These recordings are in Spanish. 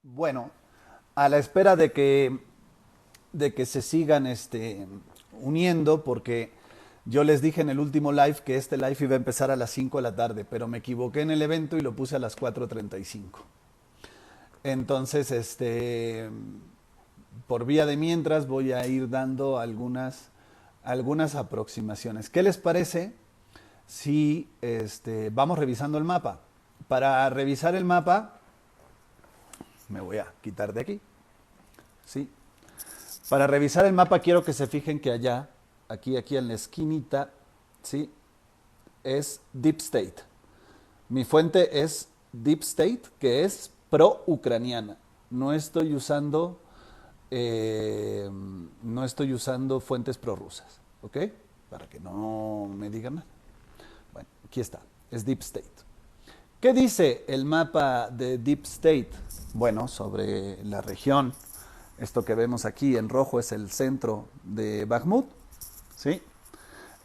Bueno, a la espera de que se sigan uniendo, porque yo les dije en el último live que este live iba a empezar a las 5 de la tarde, pero me equivoqué en el evento y lo puse a las 4:35. Entonces, por vía de mientras voy a ir dando algunas aproximaciones. ¿Qué les parece si vamos revisando el mapa? Para revisar el mapa, me voy a quitar de aquí. ¿Sí? Para revisar el mapa quiero que se fijen que allá, aquí en la esquinita, ¿sí? Es Deep State. Mi fuente es Deep State, que es pro-ucraniana. No estoy usando, no estoy usando fuentes prorrusas, ¿ok? Para que no me digan nada. Bueno, aquí está, es Deep State. ¿Qué dice el mapa de Deep State? Bueno, sobre la región, esto que vemos aquí en rojo es el centro de Bakhmut, ¿sí?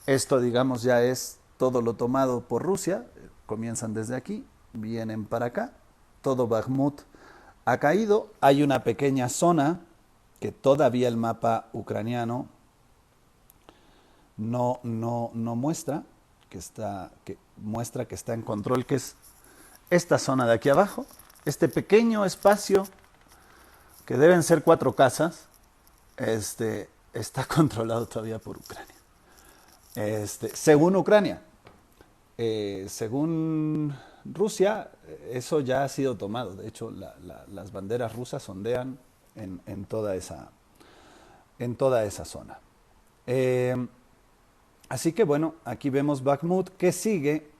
Esto, digamos, ya es todo lo tomado por Rusia, comienzan desde aquí, vienen para acá, todo Bakhmut ha caído, hay una pequeña zona que todavía el mapa ucraniano no muestra, que muestra que está en control, que es esta zona de aquí abajo, este pequeño espacio que deben ser 4 casas, está controlado todavía por Ucrania. Según Ucrania, según Rusia, eso ya ha sido tomado. De hecho, las banderas rusas ondean en toda esa zona. Eh, Así que bueno, aquí vemos Bakhmut, que sigue,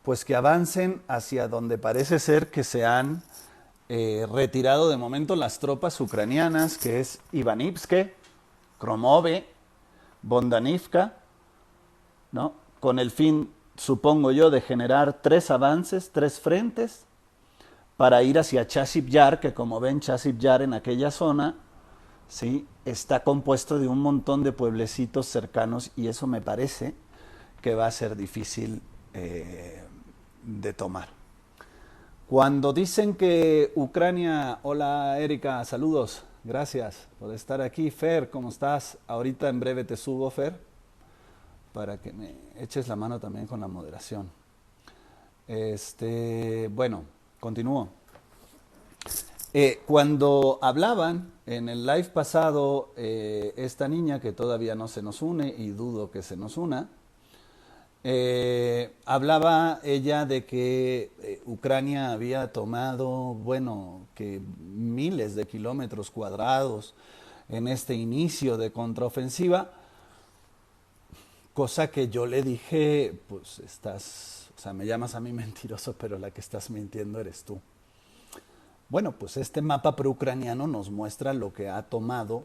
pues que avancen hacia donde parece ser que se han retirado de momento las tropas ucranianas, que es Ivanivske, Kromove, Bondanivka, ¿no? Con el fin, supongo yo, de generar 3 avances, 3 frentes, para ir hacia Chasiv Yar, que como ven, Chasiv Yar en aquella zona, ¿sí? Está compuesto de un montón de pueblecitos cercanos y eso me parece que va a ser difícil de tomar. Cuando dicen que Ucrania, hola Erika, saludos, gracias por estar aquí. Fer, ¿cómo estás? Ahorita en breve te subo, Fer, para que me eches la mano también con la moderación. Bueno, continúo. Cuando hablaban en el live pasado, esta niña que todavía no se nos une y dudo que se nos una, hablaba ella de que Ucrania había tomado, bueno, que miles de kilómetros cuadrados en este inicio de contraofensiva, cosa que yo le dije, pues estás, o sea, me llamas a mí mentiroso, pero la que estás mintiendo eres tú. Bueno, pues este mapa proucraniano nos muestra lo que ha tomado,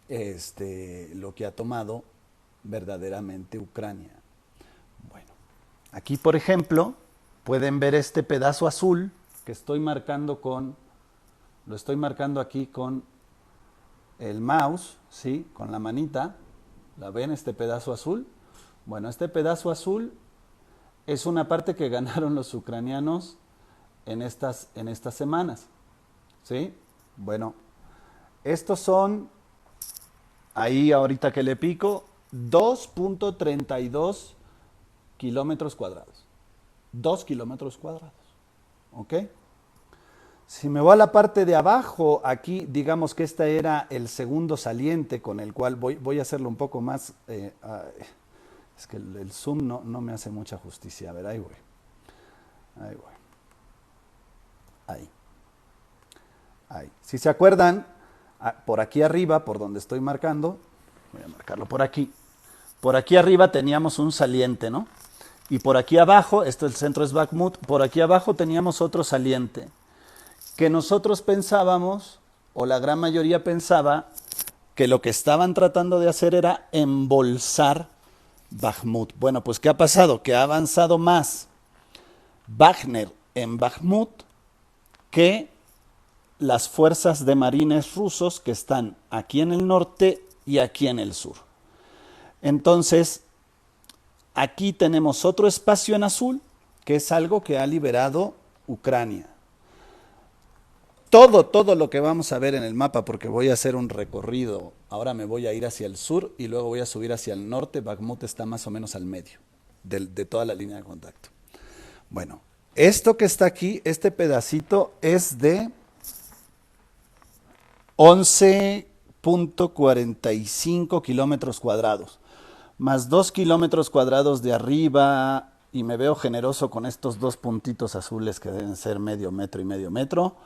lo que ha tomado verdaderamente Ucrania. Bueno, aquí por ejemplo pueden ver este pedazo azul que estoy marcando lo estoy marcando aquí con el mouse, ¿sí? Con la manita. ¿La ven este pedazo azul? Bueno, este pedazo azul es una parte que ganaron los ucranianos en estas semanas, ¿sí? Bueno, estos son, ahí ahorita que le pico, 2.32 kilómetros cuadrados. 2 kilómetros cuadrados, ¿ok? Si me voy a la parte de abajo, aquí digamos que este era el segundo saliente con el cual voy a hacerlo un poco más, es que el zoom no me hace mucha justicia, a ver, ahí voy, ahí voy. Ahí. Ahí. Si se acuerdan, por aquí arriba, por donde estoy marcando, voy a marcarlo por aquí. Por aquí arriba teníamos un saliente, ¿no? Y por aquí abajo, esto el centro es Bakhmut, por aquí abajo teníamos otro saliente. Que nosotros pensábamos, o la gran mayoría pensaba, que lo que estaban tratando de hacer era embolsar Bakhmut. Bueno, pues ¿qué ha pasado? Que ha avanzado más Wagner en Bakhmut que las fuerzas de marines rusos que están aquí en el norte y aquí en el sur. Entonces, aquí tenemos otro espacio en azul, que es algo que ha liberado Ucrania. todo lo que vamos a ver en el mapa, porque voy a hacer un recorrido, ahora me voy a ir hacia el sur y luego voy a subir hacia el norte. Bakhmut está más o menos al medio de toda la línea de contacto. Bueno, esto que está aquí, este pedacito es de 11.45 kilómetros cuadrados, más 2 kilómetros cuadrados de arriba, y me veo generoso con estos dos puntitos azules que deben ser medio metro y medio metro.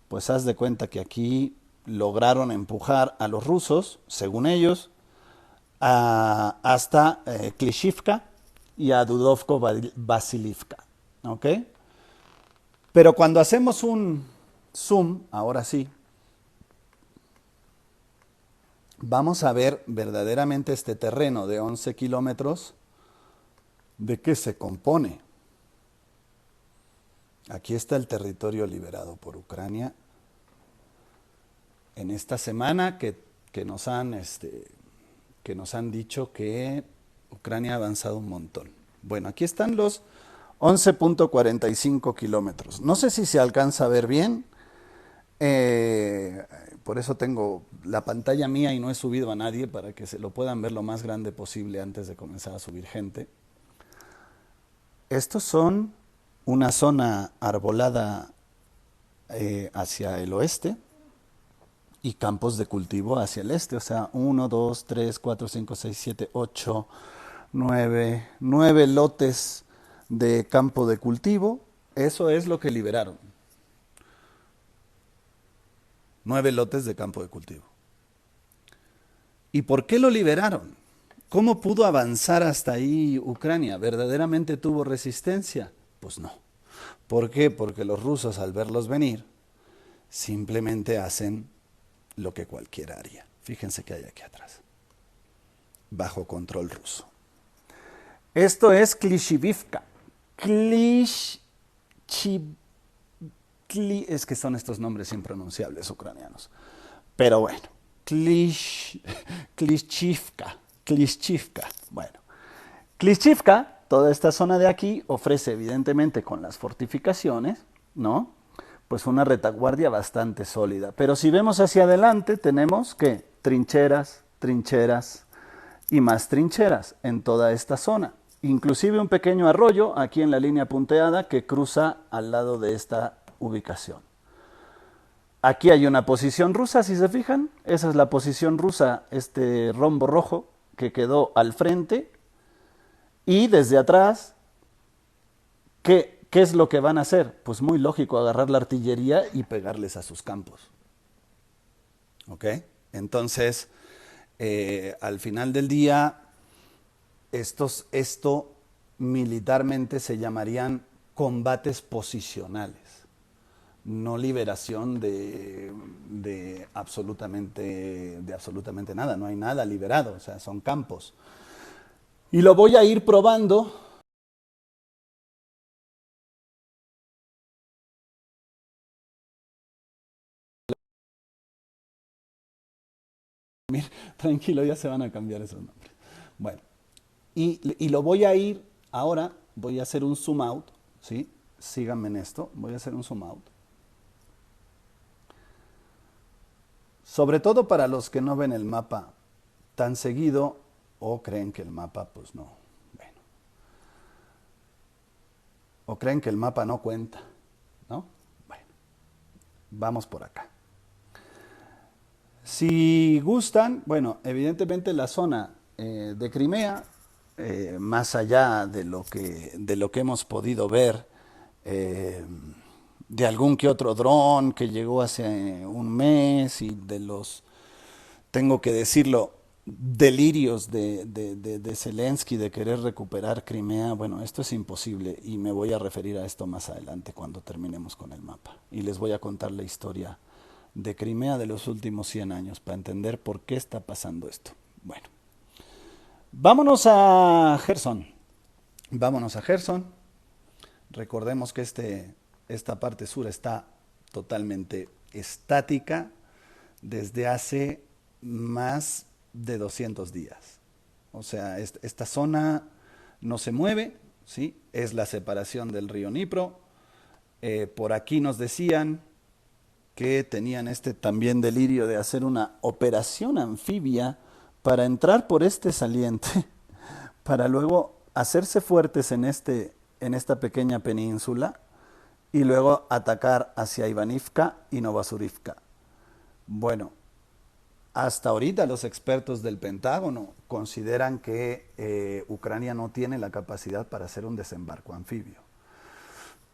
Pues haz de cuenta que aquí lograron empujar a los rusos, según ellos, hasta Klishivka y a Dudovko-Vasilivka. ¿Ok? Pero cuando hacemos un zoom, ahora sí, vamos a ver verdaderamente este terreno de 11 kilómetros, de qué se compone. Aquí está el territorio liberado por Ucrania. En esta semana que nos han dicho que Ucrania ha avanzado un montón. Bueno, aquí están los 11.45 kilómetros. No sé si se alcanza a ver bien. Por eso tengo la pantalla mía y no he subido a nadie para que se lo puedan ver lo más grande posible antes de comenzar a subir gente. Estos son una zona arbolada hacia el oeste y campos de cultivo hacia el este. O sea, 1, 2, 3, 4, 5, 6, 7, 8, 9 lotes de campo de cultivo. Eso es lo que liberaron. 9 lotes de campo de cultivo. ¿Y por qué lo liberaron? ¿Cómo pudo avanzar hasta ahí Ucrania? ¿Verdaderamente tuvo resistencia? Pues no. ¿Por qué? Porque los rusos, al verlos venir, simplemente hacen lo que cualquiera haría. Fíjense que hay aquí atrás. Bajo control ruso. Esto es Klishivivka. Es que son estos nombres impronunciables ucranianos. Pero bueno, Klishchivka. Bueno, Klishchivka, toda esta zona de aquí, ofrece evidentemente con las fortificaciones, ¿no? Pues una retaguardia bastante sólida. Pero si vemos hacia adelante, tenemos que trincheras, trincheras y más trincheras en toda esta zona. Inclusive un pequeño arroyo aquí en la línea punteada que cruza al lado de esta ubicación. Aquí hay una posición rusa, si se fijan. Esa es la posición rusa, este rombo rojo que quedó al frente. Y desde atrás, ¿qué es lo que van a hacer? Pues muy lógico, agarrar la artillería y pegarles a sus campos. ¿Ok? Entonces, al final del día, esto militarmente se llamarían combates posicionales, no liberación de absolutamente nada, no hay nada liberado, o sea, son campos. Y lo voy a ir probando. Mira, tranquilo, ya se van a cambiar esos nombres. Bueno, y lo voy a ir, ahora voy a hacer un zoom out, ¿sí? Síganme en esto, voy a hacer un zoom out. Sobre todo para los que no ven el mapa tan seguido o creen que el mapa, pues no, bueno, o creen que el mapa no cuenta, ¿no? Bueno, vamos por acá. Si gustan, bueno, evidentemente la zona de Crimea, más allá de lo que hemos podido ver, eh, de algún que otro dron que llegó hace un mes y de los, tengo que decirlo, delirios de Zelensky de querer recuperar Crimea, bueno, esto es imposible y me voy a referir a esto más adelante cuando terminemos con el mapa. Y les voy a contar la historia de Crimea de los últimos 100 años para entender por qué está pasando esto. Bueno, vámonos a Gerson. Vámonos a Gerson. Recordemos que esta parte sur está totalmente estática desde hace más de 200 días. O sea, esta zona no se mueve, ¿sí? Es la separación del río Dnipro. Por aquí nos decían que tenían este también delirio de hacer una operación anfibia para entrar por este saliente, para luego hacerse fuertes en esta pequeña península y luego atacar hacia Ivanivka y Novosurivka. Bueno, hasta ahorita los expertos del Pentágono consideran que Ucrania no tiene la capacidad para hacer un desembarco anfibio.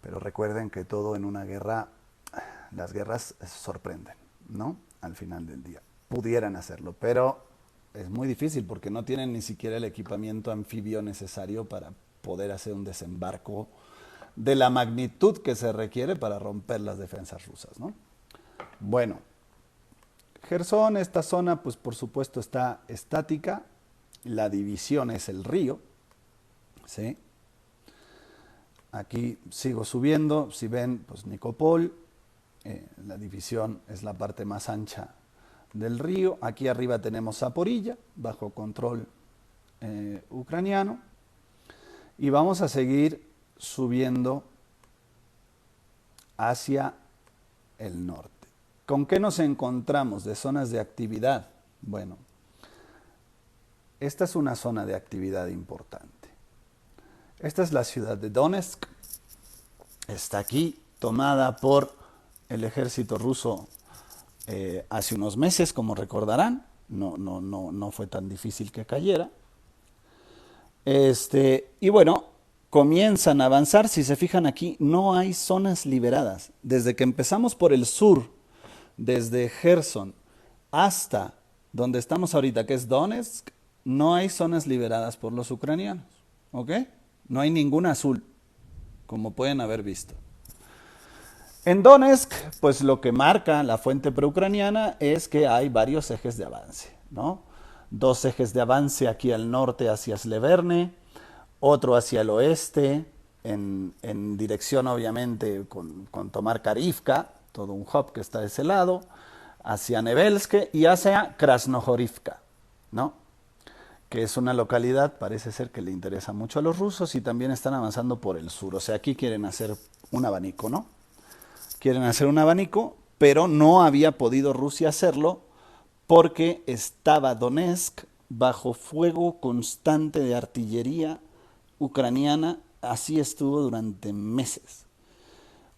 Pero recuerden que todo en una guerra, las guerras sorprenden, ¿no? Al final del día. Pudieran hacerlo, pero es muy difícil porque no tienen ni siquiera el equipamiento anfibio necesario para poder hacer un desembarco de la magnitud que se requiere para romper las defensas rusas, ¿no? Bueno, Gerson, esta zona, pues por supuesto está estática. La división es el río, ¿sí? Aquí sigo subiendo, si ven, pues Nikopol, la división es la parte más ancha del río. Aquí arriba tenemos Zaporilla, bajo control ucraniano. Y vamos a seguir subiendo hacia el norte. ¿Con qué nos encontramos de zonas de actividad? Bueno, esta es una zona de actividad importante. Esta es la ciudad de Donetsk. Está aquí, tomada por el ejército ruso hace unos meses, como recordarán. No fue tan difícil que cayera. Y bueno, comienzan a avanzar. Si se fijan aquí, no hay zonas liberadas. Desde que empezamos por el sur, desde Gerson hasta donde estamos ahorita, que es Donetsk, no hay zonas liberadas por los ucranianos. ¿Ok? No hay ninguna azul, como pueden haber visto. En Donetsk, pues lo que marca la fuente proucraniana es que hay varios ejes de avance, ¿no? 2 ejes de avance aquí al norte hacia Sleverne, otro hacia el oeste, en dirección obviamente con tomar Karivka, todo un hub que está de ese lado, hacia Nevelske y hacia Krasnohorivka, ¿no? Que es una localidad, parece ser que le interesa mucho a los rusos y también están avanzando por el sur. O sea, aquí quieren hacer un abanico, ¿no? Quieren hacer un abanico, pero no había podido Rusia hacerlo porque estaba Donetsk bajo fuego constante de artillería ucraniana. Así estuvo durante meses.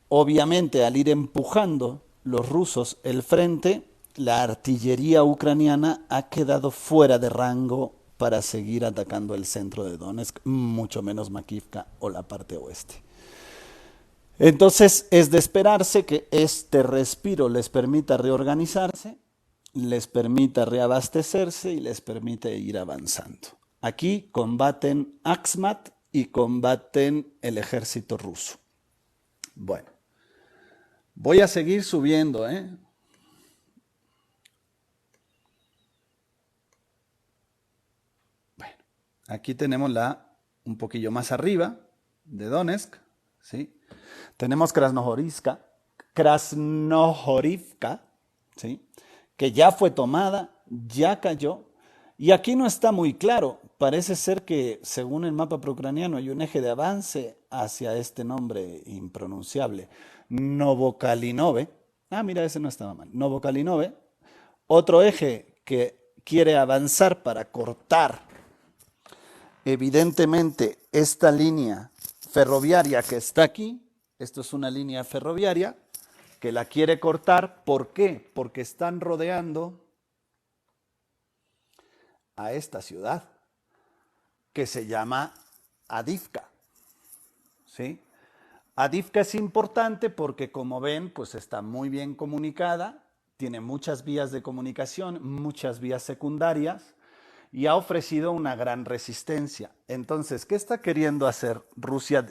Obviamente, al ir empujando los rusos el frente, la artillería ucraniana ha quedado fuera de rango para seguir atacando el centro de Donetsk, mucho menos Makivka o la parte oeste. Entonces es de esperarse que este respiro les permita reorganizarse, les permita reabastecerse y les permite ir avanzando. Aquí combaten Akhmat y combaten el ejército ruso. Bueno, voy a seguir subiendo, ¿eh? Bueno, aquí tenemos un poquillo más arriba de Donetsk, ¿sí? Tenemos Krasnohorivka, ¿sí? Que ya fue tomada, ya cayó, y aquí no está muy claro. Parece ser que, según el mapa proucraniano, hay un eje de avance hacia este nombre impronunciable, Novokalinove. Ah, mira, ese no estaba mal. Novokalinove. Otro eje que quiere avanzar para cortar, evidentemente, esta línea ferroviaria que está aquí. Esto es una línea ferroviaria que la quiere cortar. ¿Por qué? Porque están rodeando a esta ciudad que se llama Avdiivka, ¿sí? Avdiivka es importante porque, como ven, pues está muy bien comunicada, tiene muchas vías de comunicación, muchas vías secundarias y ha ofrecido una gran resistencia. Entonces, ¿qué está queriendo hacer Rusia?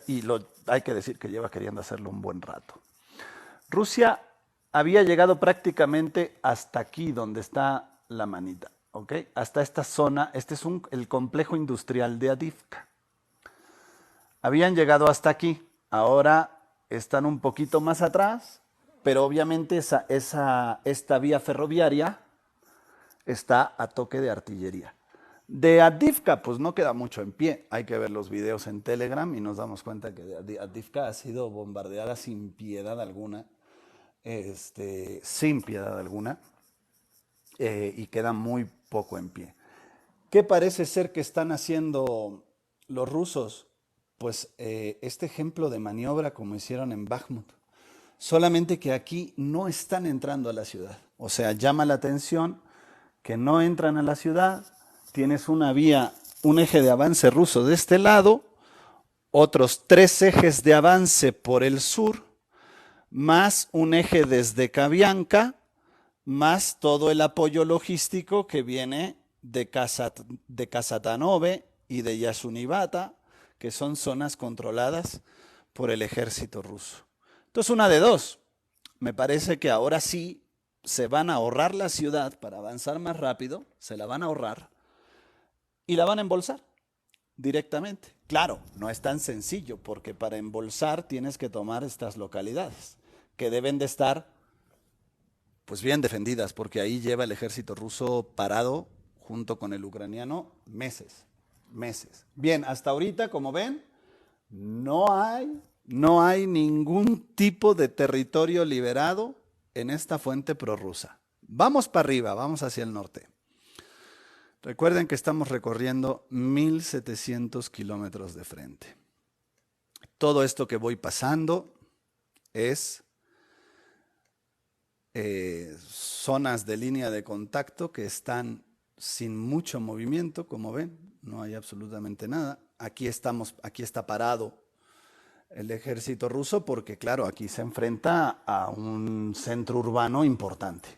Hay que decir que lleva queriendo hacerlo un buen rato. Rusia había llegado prácticamente hasta aquí, donde está la manita, ¿ok? Hasta esta zona. Este es el complejo industrial de Avdiivka. Habían llegado hasta aquí. Ahora están un poquito más atrás, pero obviamente esta vía ferroviaria está a toque de artillería. De Avdiivka, pues no queda mucho en pie. Hay que ver los videos en Telegram y nos damos cuenta que Avdiivka ha sido bombardeada sin piedad alguna sin piedad alguna, y queda muy poco en pie. ¿Qué parece ser que están haciendo los rusos? Pues este ejemplo de maniobra como hicieron en Bakhmut. Solamente que aquí no están entrando a la ciudad. O sea, llama la atención que no entran a la ciudad. Tienes una vía, un eje de avance ruso de este lado, otros 3 ejes de avance por el sur, más un eje desde Kavianka, más todo el apoyo logístico que viene de Kasatanove y de Yasunivata, que son zonas controladas por el ejército ruso. Entonces, una de dos. Me parece que ahora sí se van a ahorrar la ciudad para avanzar más rápido, se la van a ahorrar y la van a embolsar directamente. Claro, no es tan sencillo porque para embolsar tienes que tomar estas localidades que deben de estar pues bien defendidas porque ahí lleva el ejército ruso parado junto con el ucraniano meses, meses. Bien, hasta ahorita, como ven, no hay ningún tipo de territorio liberado en esta fuente prorrusa. Vamos para arriba, vamos hacia el norte. Recuerden que estamos recorriendo 1.700 kilómetros de frente. Todo esto que voy pasando es zonas de línea de contacto que están sin mucho movimiento, como ven, no hay absolutamente nada. Aquí está parado el ejército ruso porque, claro, aquí se enfrenta a un centro urbano importante,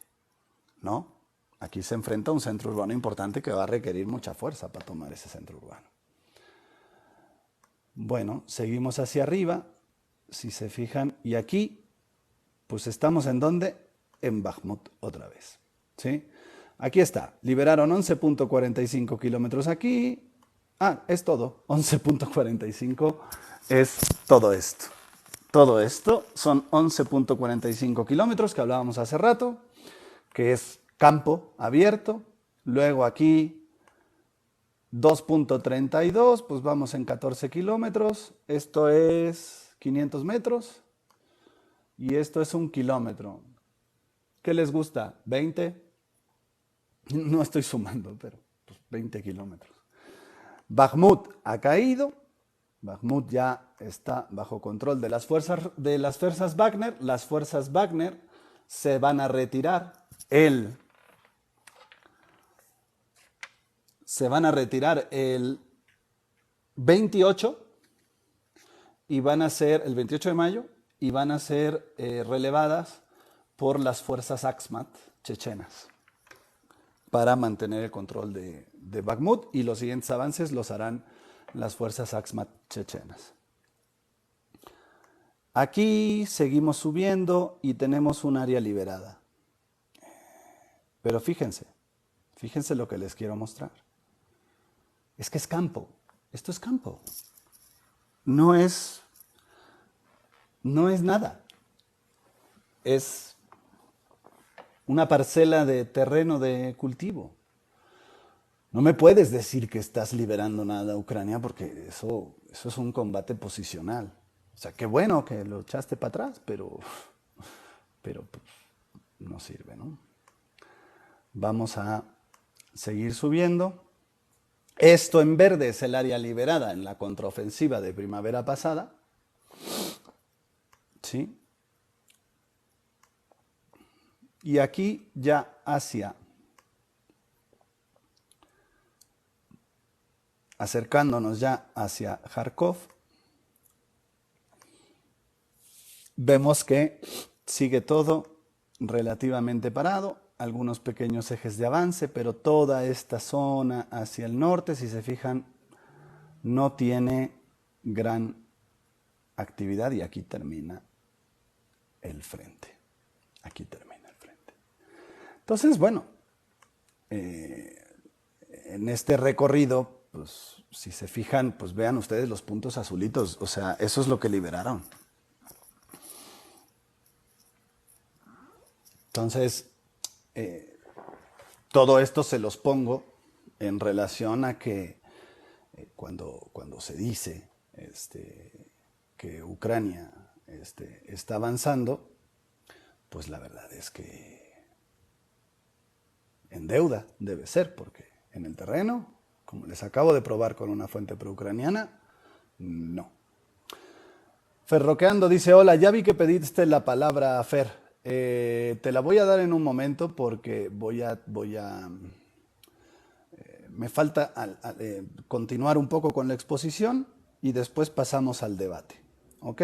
¿no? Aquí se enfrenta a un centro urbano importante que va a requerir mucha fuerza para tomar ese centro urbano. Bueno, seguimos hacia arriba, si se fijan, y aquí, pues estamos ¿en dónde? En Bakhmut otra vez, ¿sí? Aquí está, liberaron 11.45 kilómetros aquí. Ah, es todo, 11.45 es todo esto. Todo esto son 11.45 kilómetros que hablábamos hace rato, que es campo abierto. Luego aquí 2.32, pues vamos en 14 kilómetros. Esto es 500 metros y esto es 1 kilómetro. ¿Qué les gusta? ¿20? No estoy sumando, pero pues 20 kilómetros. Bakhmut ha caído. Bakhmut ya está bajo control de las fuerzas Wagner. Las fuerzas Wagner se van a retirar el 28 y van a ser el 28 de mayo y van a ser relevadas por las fuerzas Akhmat chechenas para mantener el control de Bakhmut, y los siguientes avances los harán las fuerzas Akhmat chechenas. Aquí seguimos subiendo y tenemos un área liberada. Pero fíjense lo que les quiero mostrar. Es que es campo, esto es campo. No es nada. Es una parcela de terreno de cultivo. No me puedes decir que estás liberando nada a Ucrania porque eso es un combate posicional. O sea, qué bueno que lo echaste para atrás, pero pues, no sirve, ¿no? Vamos a seguir subiendo. Esto en verde es el área liberada en la contraofensiva de primavera pasada. ¿Sí? Y aquí ya acercándonos ya hacia Kharkov, vemos que sigue todo relativamente parado, algunos pequeños ejes de avance, pero toda esta zona hacia el norte, si se fijan, no tiene gran actividad, y aquí termina el frente. Aquí termina el frente. Entonces, bueno, en este recorrido, pues si se fijan, pues vean ustedes los puntos azulitos, o sea, eso es lo que liberaron. Entonces, todo esto se los pongo en relación a que cuando se dice que Ucrania está avanzando, pues la verdad es que en deuda debe ser, porque en el terreno, como les acabo de probar con una fuente proucraniana, no. Ferroqueando dice, hola, ya vi que pediste la palabra Fer. Te la voy a dar en un momento porque me falta continuar un poco con la exposición y después pasamos al debate. ¿Ok?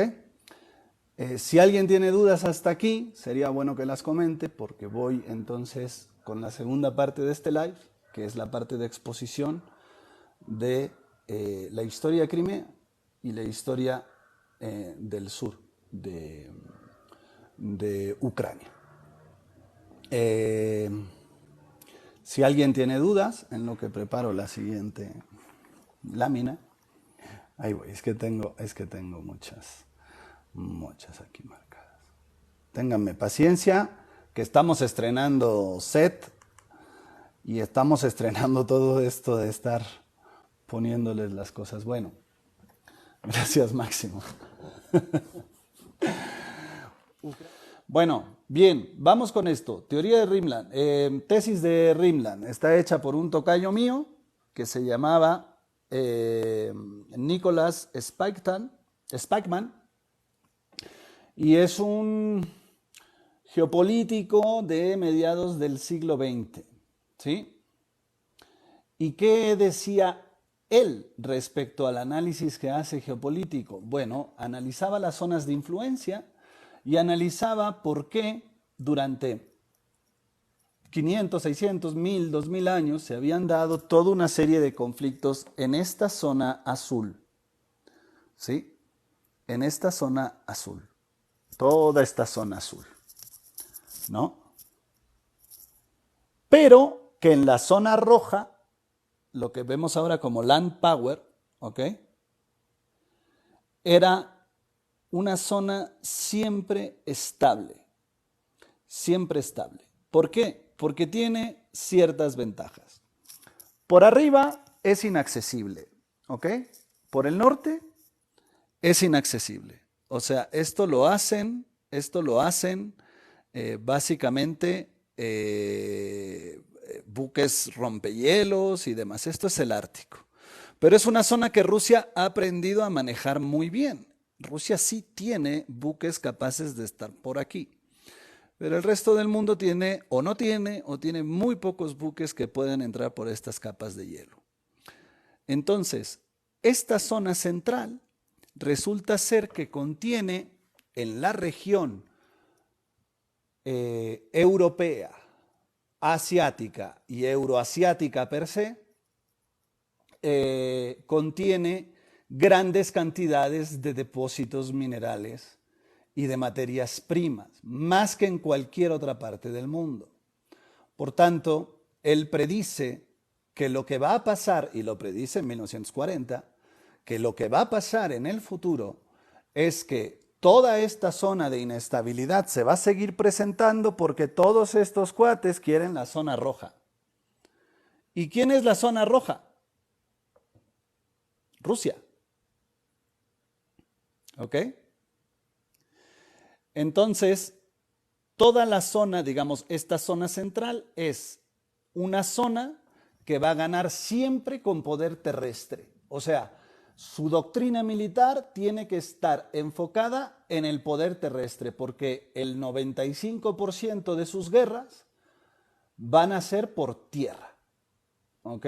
Si alguien tiene dudas hasta aquí, sería bueno que las comente porque voy entonces con la segunda parte de este live, que es la parte de exposición de la historia de Crimea y la historia del sur de Ucrania. Si alguien tiene dudas en lo que preparo la siguiente lámina, ahí voy, es que tengo muchas aquí marcadas. Ténganme paciencia, que estamos estrenando set y estamos estrenando todo esto de estar poniéndoles las cosas. Bueno, gracias Máximo. Bueno, bien, vamos con esto. Teoría de Rimland. Tesis de Rimland. Está hecha por un tocayo mío que se llamaba Nicholas Spykman. Y es un geopolítico de mediados del siglo XX. ¿Sí? ¿Y qué decía él respecto al análisis que hace geopolítico? Bueno, analizaba las zonas de influencia y analizaba por qué durante 500, 600, 1000, 2000 años se habían dado toda una serie de conflictos en esta zona azul. ¿Sí? En esta zona azul. Toda esta zona azul. ¿No? Pero que en la zona roja, lo que vemos ahora como land power, ¿ok? Era una zona siempre estable. Siempre estable. ¿Por qué? Porque tiene ciertas ventajas. Por arriba es inaccesible, ¿ok? Por el norte es inaccesible. O sea, esto lo hacen básicamente buques rompehielos y demás. Esto es el Ártico. Pero es una zona que Rusia ha aprendido a manejar muy bien. Rusia sí tiene buques capaces de estar por aquí. Pero el resto del mundo tiene o no tiene o tiene muy pocos buques que pueden entrar por estas capas de hielo. Entonces, esta zona central resulta ser que contiene en la región europea, asiática y euroasiática per se, contiene grandes cantidades de depósitos minerales y de materias primas, más que en cualquier otra parte del mundo. Por tanto, él predice que lo que va a pasar, y lo predice en 1940, que lo que va a pasar en el futuro es que toda esta zona de inestabilidad se va a seguir presentando porque todos estos cuates quieren la zona roja. ¿Y quién es la zona roja? Rusia. ¿Ok? Entonces, toda la zona, digamos, esta zona central es una zona que va a ganar siempre con poder terrestre. O sea, su doctrina militar tiene que estar enfocada en el poder terrestre, porque el 95% de sus guerras van a ser por tierra, ¿ok?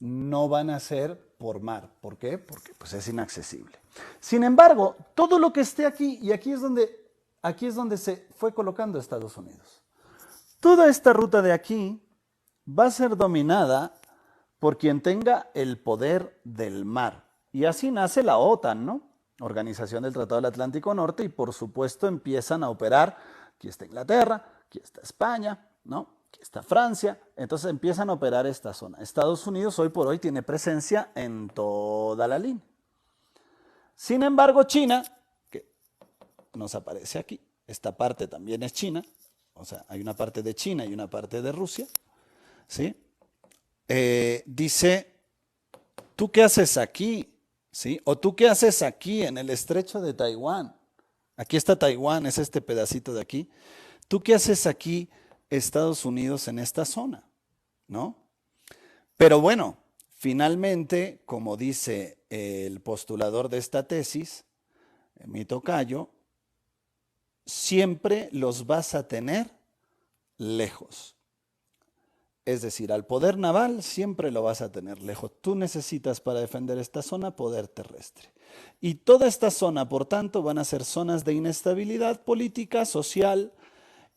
No van a ser por mar. ¿Por qué? Porque pues, es inaccesible. Sin embargo, todo lo que esté aquí, y aquí es donde se fue colocando Estados Unidos. Toda esta ruta de aquí va a ser dominada por quien tenga el poder del mar. Y así nace la OTAN, ¿no? Organización del Tratado del Atlántico Norte, y por supuesto empiezan a operar. Aquí está Inglaterra, aquí está España, ¿no? Aquí está Francia. Entonces empiezan a operar esta zona. Estados Unidos hoy por hoy tiene presencia en toda la línea. Sin embargo, China, que nos aparece aquí, esta parte también es China, o sea, hay una parte de China y una parte de Rusia, ¿sí? Dice, ¿tú qué haces aquí? ¿Sí? ¿O tú qué haces aquí en el estrecho de Taiwán? Aquí está Taiwán, es este pedacito de aquí. ¿Tú qué haces aquí, Estados Unidos, en esta zona? ¿No? Pero bueno, finalmente, como dice el postulador de esta tesis, mi tocayo, siempre los vas a tener lejos. Es decir, al poder naval siempre lo vas a tener lejos. Tú necesitas para defender esta zona poder terrestre. Y toda esta zona, por tanto, van a ser zonas de inestabilidad política, social,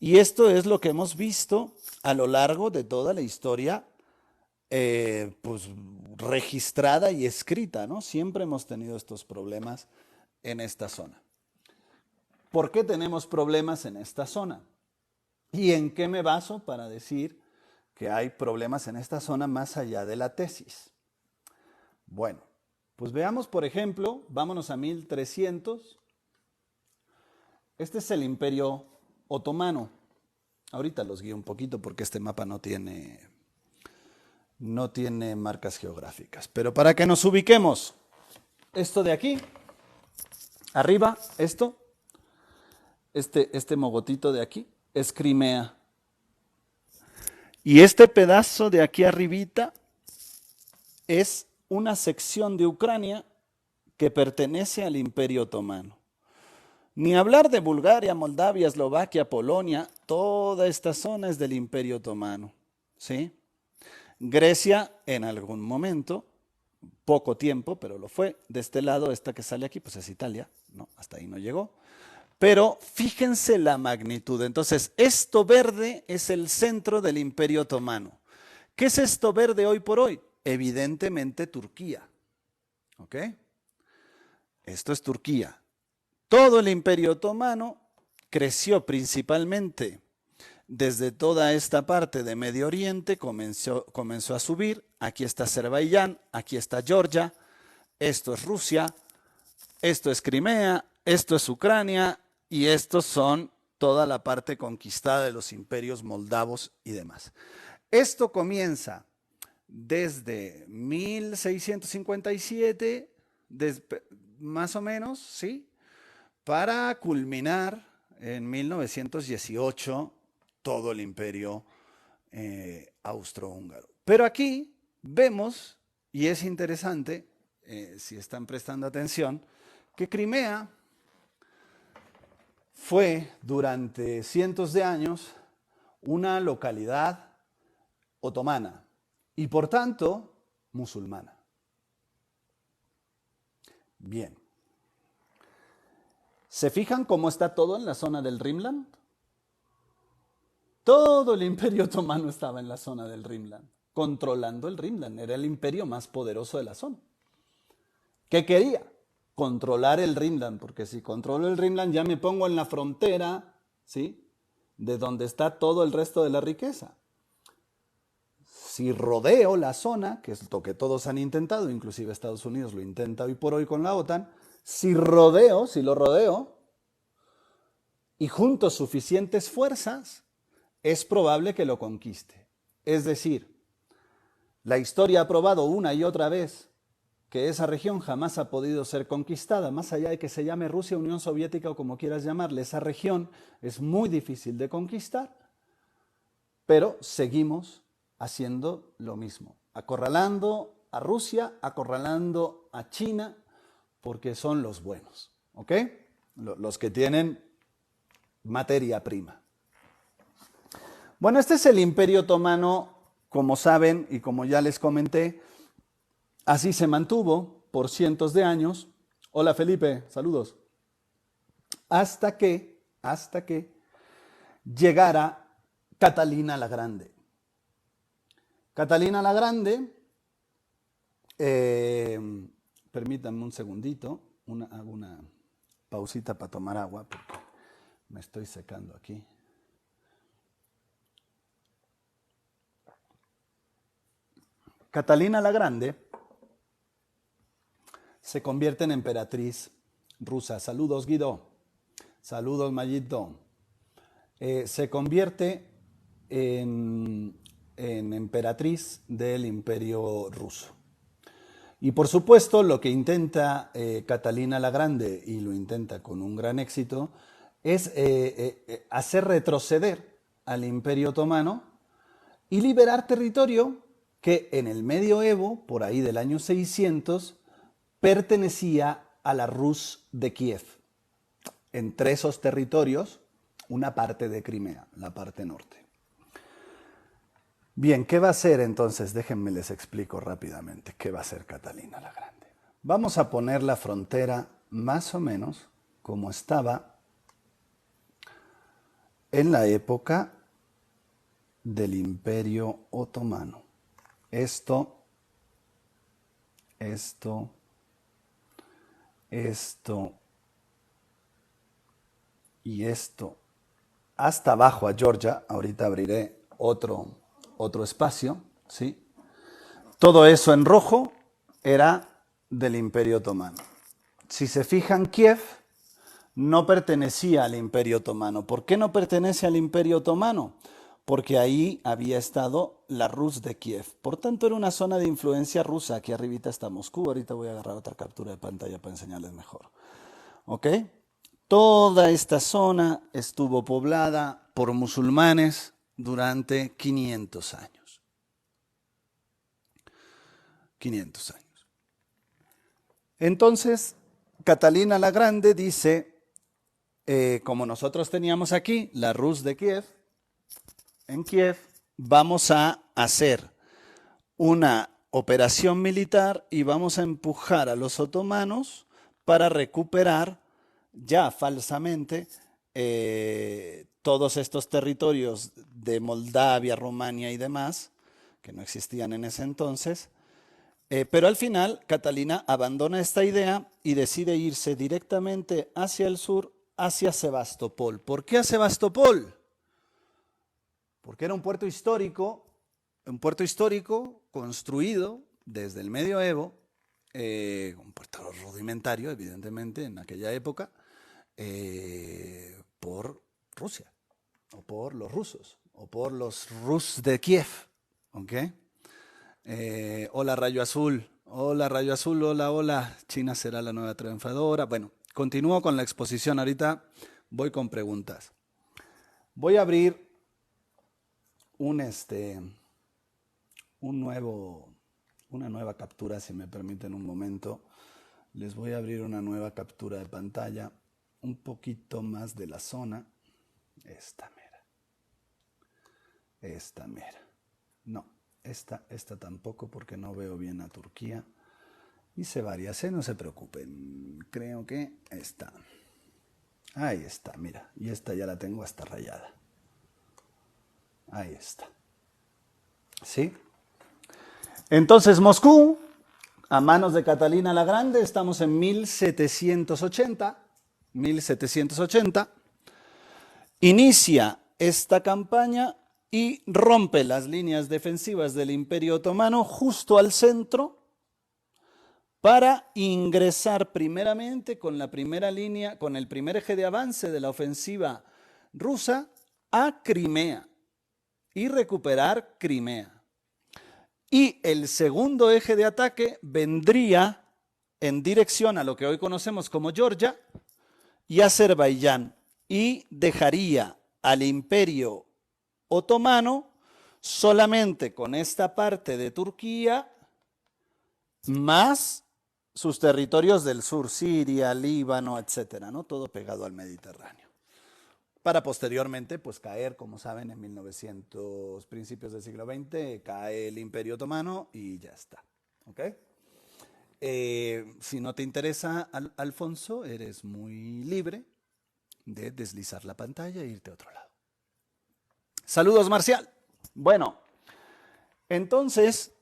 y esto es lo que hemos visto a lo largo de toda la historia pues, registrada y escrita, ¿no? Siempre hemos tenido estos problemas en esta zona. ¿Por qué tenemos problemas en esta zona? ¿Y en qué me baso para decir que hay problemas en esta zona más allá de la tesis? Bueno, pues veamos, por ejemplo, vámonos a 1300. Este es el Imperio Otomano. Ahorita los guío un poquito porque este mapa no tiene marcas geográficas. Pero para que nos ubiquemos, esto de aquí, arriba, este mogotito de aquí, es Crimea. Y este pedazo de aquí arribita es una sección de Ucrania que pertenece al Imperio Otomano. Ni hablar de Bulgaria, Moldavia, Eslovaquia, Polonia, toda esta zona es del Imperio Otomano, ¿sí? Grecia en algún momento, poco tiempo, pero lo fue. De este lado, esta que sale aquí, pues es Italia, ¿no? Hasta ahí no llegó. Pero fíjense la magnitud. Entonces, esto verde es el centro del Imperio Otomano. ¿Qué es esto verde hoy por hoy? Evidentemente Turquía. ¿Ok? Esto es Turquía. Todo el Imperio Otomano creció principalmente desde toda esta parte de Medio Oriente, comenzó a subir. Aquí está Azerbaiyán, aquí está Georgia, esto es Rusia, esto es Crimea, esto es Ucrania y estos son toda la parte conquistada de los imperios moldavos y demás. Esto comienza desde 1657, más o menos, ¿sí? Para culminar en 1918 todo el imperio austrohúngaro. Pero aquí vemos, y es interesante, si están prestando atención, que Crimea fue durante cientos de años una localidad otomana y por tanto musulmana. Bien. ¿Se fijan cómo está todo en la zona del Rimland? Todo el imperio otomano estaba en la zona del Rimland, controlando el Rimland. Era el imperio más poderoso de la zona. ¿Qué quería? Controlar el Rimland, porque si controlo el Rimland ya me pongo en la frontera, ¿sí?, de donde está todo el resto de la riqueza. Si rodeo la zona, que es lo que todos han intentado, inclusive Estados Unidos lo intenta hoy por hoy con la OTAN, si lo rodeo y junto suficientes fuerzas, es probable que lo conquiste. Es decir, la historia ha probado una y otra vez que esa región jamás ha podido ser conquistada, más allá de que se llame Rusia, Unión Soviética o como quieras llamarle, esa región es muy difícil de conquistar, pero seguimos haciendo lo mismo, acorralando a Rusia, acorralando a China, porque son los buenos, ¿ok? Los que tienen materia prima. Bueno, este es el Imperio Otomano, como saben y como ya les comenté, así se mantuvo por cientos de años. Hola Felipe, saludos. Hasta que llegara Catalina la Grande. Catalina la Grande, permítanme un segundito, hago una pausita para tomar agua porque me estoy secando aquí. Catalina la Grande se convierte en emperatriz rusa. Saludos Guido, saludos Mayito. Se convierte en emperatriz del Imperio Ruso. Y por supuesto lo que intenta Catalina la Grande, y lo intenta con un gran éxito, es hacer retroceder al Imperio Otomano y liberar territorio que en el medioevo, por ahí del año 600, pertenecía a la Rus de Kiev. Entre esos territorios, una parte de Crimea, la parte norte. Bien, ¿qué va a hacer entonces? Déjenme les explico rápidamente qué va a hacer Catalina la Grande. Vamos a poner la frontera más o menos como estaba en la época del Imperio Otomano. Esto y esto hasta abajo a Georgia. Ahorita abriré otro espacio, ¿sí? Todo eso en rojo era del Imperio Otomano. Si se fijan, Kiev no pertenecía al Imperio Otomano. ¿Por qué no pertenece al Imperio Otomano? Porque ahí había estado la Rus de Kiev. Por tanto, era una zona de influencia rusa. Aquí arribita está Moscú. Ahorita voy a agarrar otra captura de pantalla para enseñarles mejor. ¿Ok? Toda esta zona estuvo poblada por musulmanes durante 500 años. 500 años. Entonces, Catalina la Grande dice, como nosotros teníamos aquí la Rus de Kiev, en Kiev vamos a hacer una operación militar y vamos a empujar a los otomanos para recuperar ya falsamente todos estos territorios de Moldavia, Rumania y demás, que no existían en ese entonces. Pero al final Catalina abandona esta idea y decide irse directamente hacia el sur, hacia Sebastopol. ¿Por qué a Sebastopol? Porque era un puerto histórico construido desde el medioevo, un puerto rudimentario, evidentemente, en aquella época, por Rusia, o por los rusos, o por los Rus de Kiev. ¿Ok? Hola Rayo Azul, hola Rayo Azul, hola, hola, China será la nueva triunfadora. Bueno, continúo con la exposición, ahorita voy con preguntas. Voy a abrir una nueva captura, si me permiten un momento. Les voy a abrir una nueva captura de pantalla, un poquito más de la zona. Esta mera. No, esta tampoco, porque no veo bien a Turquía. Hice varias, no se preocupen. Creo que esta. Ahí está, mira. Y esta ya la tengo hasta rayada. Ahí está. ¿Sí? Entonces Moscú, a manos de Catalina la Grande, estamos en 1780. Inicia esta campaña y rompe las líneas defensivas del Imperio Otomano justo al centro para ingresar primeramente con la primera línea, con el primer eje de avance de la ofensiva rusa a Crimea y recuperar Crimea. Y el segundo eje de ataque vendría en dirección a lo que hoy conocemos como Georgia y Azerbaiyán, y dejaría al Imperio Otomano solamente con esta parte de Turquía, más sus territorios del sur, Siria, Líbano, etcétera, ¿no? Todo pegado al Mediterráneo. Para posteriormente, pues caer, como saben, en 1900, principios del siglo XX, cae el Imperio Otomano y ya está. ¿Ok? Si no te interesa, Alfonso, eres muy libre de deslizar la pantalla e irte a otro lado. Saludos, Marcial. Bueno, entonces,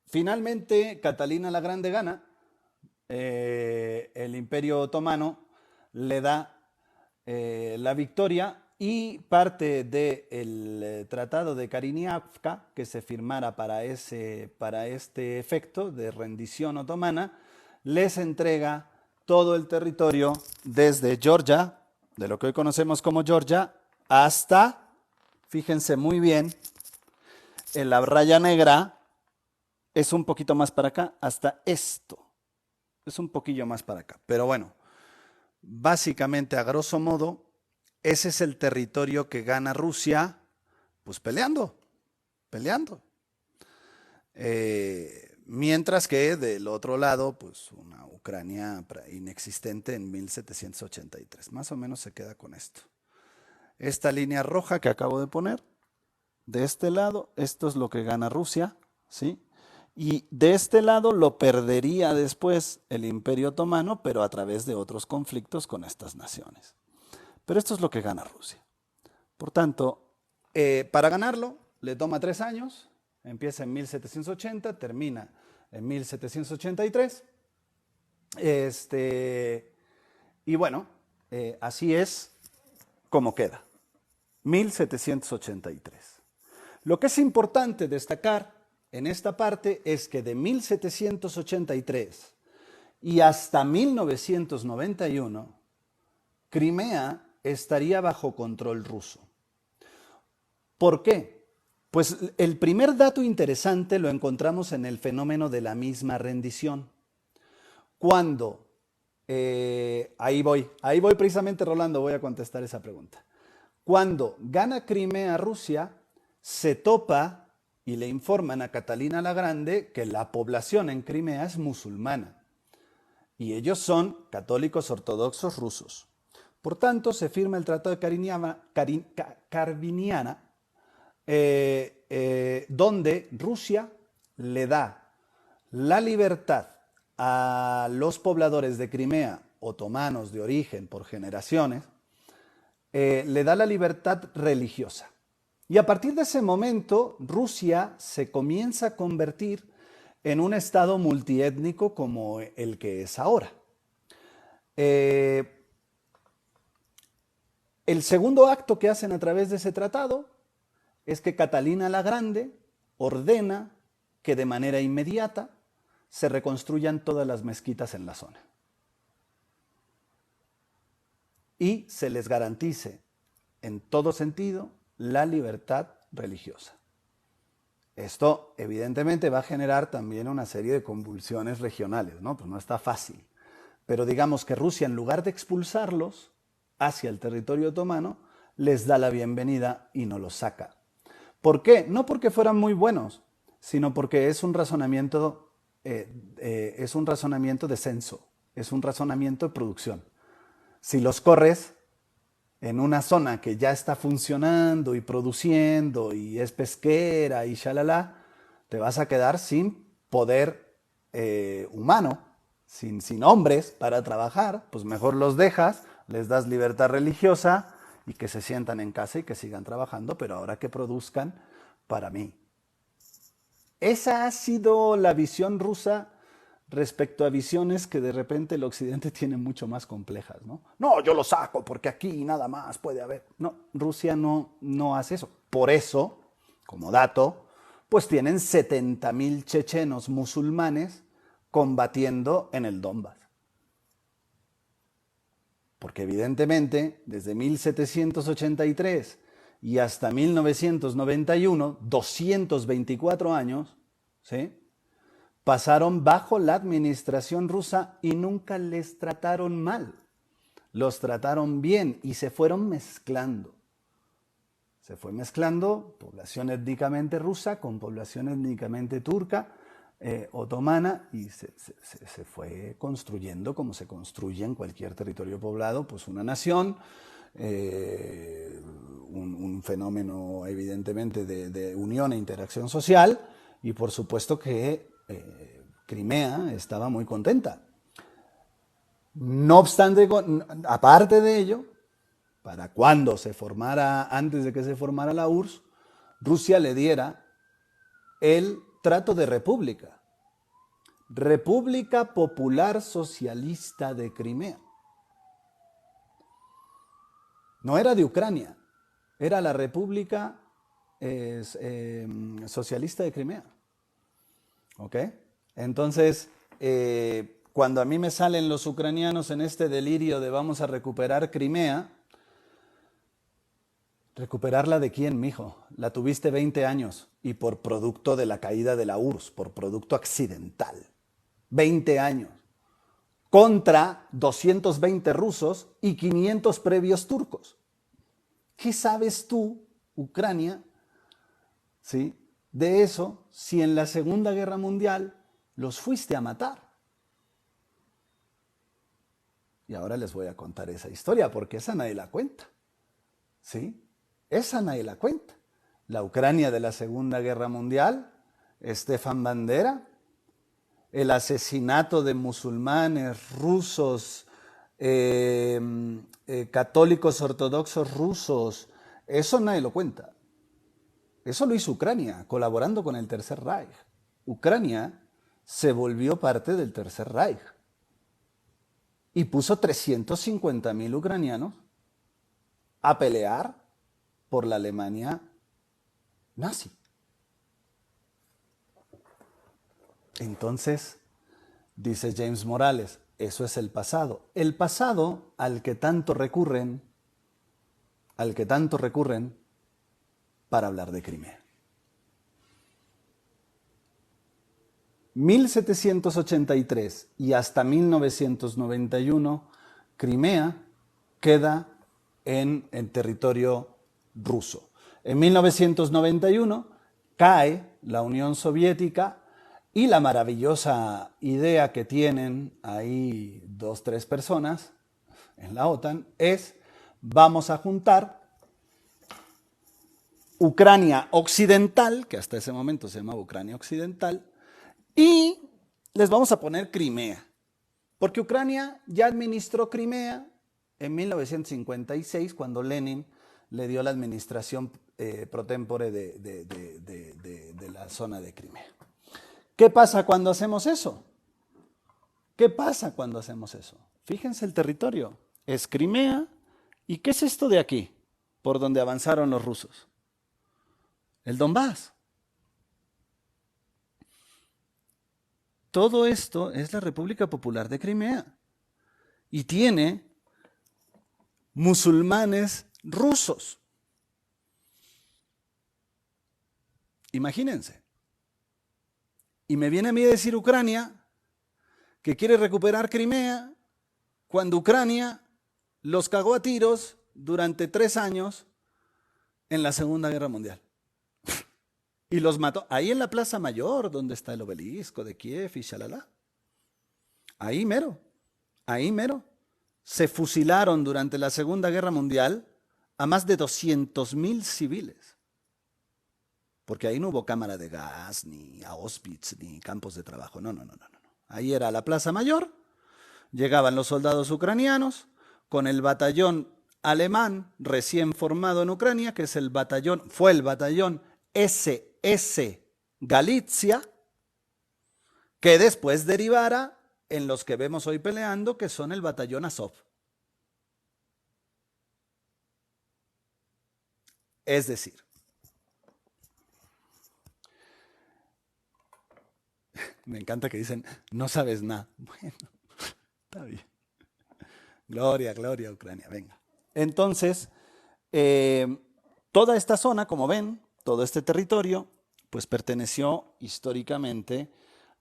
finalmente Catalina la Grande gana. El Imperio Otomano le da la victoria y parte del Tratado de Kariñáfka, que se firmara para este efecto de rendición otomana, les entrega todo el territorio desde Georgia, de lo que hoy conocemos como Georgia, hasta, fíjense muy bien, en la raya negra es un poquito más para acá, hasta esto. Es un poquillo más para acá, pero bueno. básicamente, a grosso modo, ese es el territorio que gana Rusia, pues peleando. Mientras que del otro lado, pues una Ucrania inexistente en 1783. Más o menos se queda con esto. Esta línea roja que acabo de poner, de este lado, esto es lo que gana Rusia, ¿sí? Y de este lado lo perdería después el Imperio Otomano, pero a través de otros conflictos con estas naciones. Pero esto es lo que gana Rusia. Por tanto, para ganarlo le toma 3 años, empieza en 1780, termina en 1783. Y bueno, así es como queda. 1783. Lo que es importante destacar en esta parte es que de 1783 y hasta 1991, Crimea estaría bajo control ruso. ¿Por qué? Pues el primer dato interesante lo encontramos en el fenómeno de la misma rendición. Cuando, ahí voy precisamente, Rolando, voy a contestar esa pregunta. Cuando gana Crimea Rusia, se topa y le informan a Catalina la Grande que la población en Crimea es musulmana y ellos son católicos ortodoxos rusos. Por tanto, se firma el Tratado de Karviniana, donde Rusia le da la libertad a los pobladores de Crimea, otomanos de origen por generaciones, le da la libertad religiosa. Y a partir de ese momento, Rusia se comienza a convertir en un estado multiétnico como el que es ahora. El segundo acto que hacen a través de ese tratado es que Catalina la Grande ordena que de manera inmediata se reconstruyan todas las mezquitas en la zona y se les garantice en todo sentido la libertad religiosa. Esto evidentemente va a generar también una serie de convulsiones regionales, ¿no? Pues no está fácil. Pero digamos que Rusia, en lugar de expulsarlos hacia el territorio otomano, les da la bienvenida y no los saca. ¿Por qué? No porque fueran muy buenos, sino porque es un razonamiento de censo, es un razonamiento de producción. Si los corres en una zona que ya está funcionando y produciendo y es pesquera y shalala, te vas a quedar sin poder humano, sin hombres para trabajar, pues mejor los dejas, les das libertad religiosa y que se sientan en casa y que sigan trabajando, pero ahora que produzcan para mí. Esa ha sido la visión rusa respecto a visiones que de repente el occidente tiene mucho más complejas, ¿no? No, yo lo saco porque aquí nada más puede haber. No, Rusia no hace eso. Por eso, como dato, pues tienen 70.000 chechenos musulmanes combatiendo en el Donbass. Porque evidentemente, desde 1783 y hasta 1991, 224 años, ¿sí?, pasaron bajo la administración rusa y nunca les trataron mal. Los trataron bien y se fueron mezclando. Se fue mezclando población étnicamente rusa con población étnicamente turca, otomana, y se fue construyendo como se construye en cualquier territorio poblado, pues una nación, un fenómeno evidentemente de unión e interacción social, y por supuesto que Crimea estaba muy contenta. No obstante, aparte de ello, para cuando se formara, antes de que se formara la URSS, Rusia le diera el trato de república. República Popular Socialista de Crimea. No era de Ucrania, era la República Socialista de Crimea. ¿Ok? Entonces, cuando a mí me salen los ucranianos en este delirio de vamos a recuperar Crimea, ¿recuperarla de quién, mijo? La tuviste 20 años y por producto de la caída de la URSS, por producto accidental. 20 años. contra 220 rusos y 500 previos turcos. ¿Qué sabes tú, Ucrania, ¿sí?, de eso si en la Segunda Guerra Mundial los fuiste a matar? Y ahora les voy a contar esa historia porque esa nadie la cuenta, ¿sí? Esa nadie la cuenta. La Ucrania de la Segunda Guerra Mundial, Stefan Bandera, el asesinato de musulmanes, rusos, católicos ortodoxos rusos, eso nadie lo cuenta. Eso lo hizo Ucrania, colaborando con el Tercer Reich. Ucrania se volvió parte del Tercer Reich y puso 350.000 ucranianos a pelear por la Alemania nazi. Entonces, dice James Morales, eso es el pasado. El pasado al que tanto recurren para hablar de Crimea. 1783 y hasta 1991, Crimea queda en territorio ruso. En 1991 cae la Unión Soviética y la maravillosa idea que tienen ahí 2 o 3 personas en la OTAN es: vamos a juntar Ucrania Occidental, que hasta ese momento se llamaba Ucrania Occidental, y les vamos a poner Crimea, porque Ucrania ya administró Crimea en 1956, cuando Lenin le dio la administración pro tempore de la zona de Crimea. ¿Qué pasa cuando hacemos eso? ¿Qué pasa cuando hacemos eso? Fíjense el territorio. Es Crimea. ¿Y qué es esto de aquí? Por donde avanzaron los rusos. El Donbass. Todo esto es la República Popular de Crimea. Y tiene musulmanes rusos. Imagínense. Y me viene a mí a decir Ucrania que quiere recuperar Crimea cuando Ucrania los cagó a tiros durante 3 años en la Segunda Guerra Mundial. Y los mató ahí en la Plaza Mayor, donde está el obelisco de Kiev y shalala. Ahí mero, se fusilaron durante la Segunda Guerra Mundial a más de 200.000 civiles. Porque ahí no hubo cámara de gas, ni Auschwitz, ni campos de trabajo. No. Ahí era la Plaza Mayor, llegaban los soldados ucranianos con el batallón alemán recién formado en Ucrania, que es fue el batallón SS Galicia, que después derivara en los que vemos hoy peleando, que son el batallón Azov. Es decir, me encanta que dicen, no sabes nada. Bueno, está bien. Gloria a Ucrania, venga. Entonces, toda esta zona, como ven, todo este territorio, pues perteneció históricamente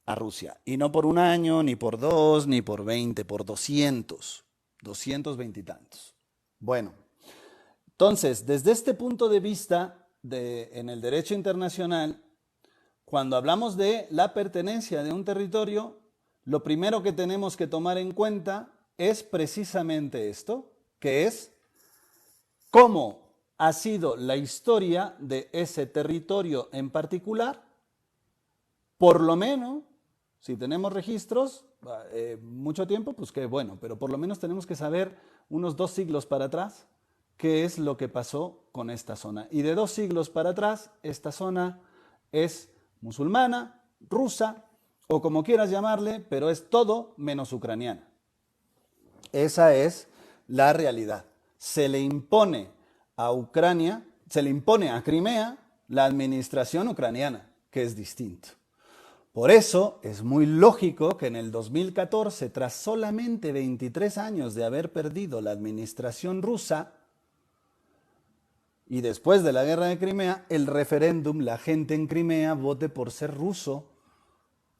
a Rusia. Y no por 1 año, ni por 2, ni por 20, por 220 y tantos. Bueno, entonces, desde este punto de vista, en el derecho internacional, cuando hablamos de la pertenencia de un territorio, lo primero que tenemos que tomar en cuenta es precisamente esto, que es cómo ha sido la historia de ese territorio en particular. Por lo menos, si tenemos registros, mucho tiempo, pues qué bueno, pero por lo menos tenemos que saber unos 2 siglos para atrás qué es lo que pasó con esta zona. Y de 2 siglos para atrás, esta zona es musulmana, rusa, o como quieras llamarle, pero es todo menos ucraniana. Esa es la realidad. Se le impone a Ucrania, se le impone a Crimea la administración ucraniana, que es distinto. Por eso es muy lógico que en el 2014, tras solamente 23 años de haber perdido la administración rusa, y después de la guerra de Crimea, el referéndum, la gente en Crimea vote por ser ruso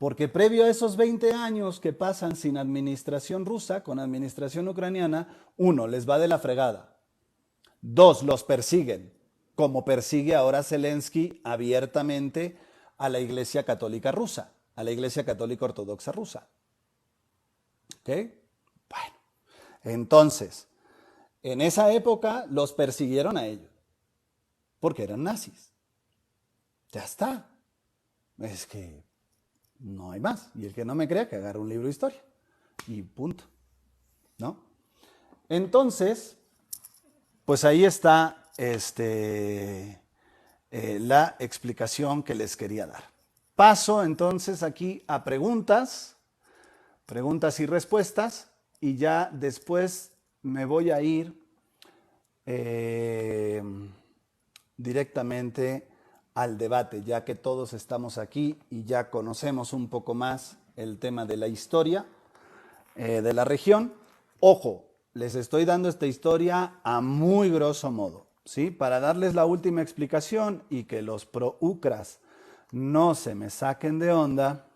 Porque previo a esos 20 años que pasan sin administración rusa, con administración ucraniana, uno, les va de la fregada. Dos, los persiguen, como persigue ahora Zelensky abiertamente a la Iglesia Católica rusa, a la Iglesia Católica Ortodoxa rusa. ¿Ok? Bueno, entonces, en esa época los persiguieron a ellos, porque eran nazis. Ya está. Es que no hay más. Y el que no me crea, que agarre un libro de historia. Y punto. ¿No? Entonces, pues ahí está la explicación que les quería dar. Paso entonces aquí a preguntas y respuestas, y ya después me voy a ir directamente al debate, ya que todos estamos aquí y ya conocemos un poco más el tema de la historia de la región. Ojo, les estoy dando esta historia a muy grosso modo, ¿sí? Para darles la última explicación y que los pro-ucras no se me saquen de onda,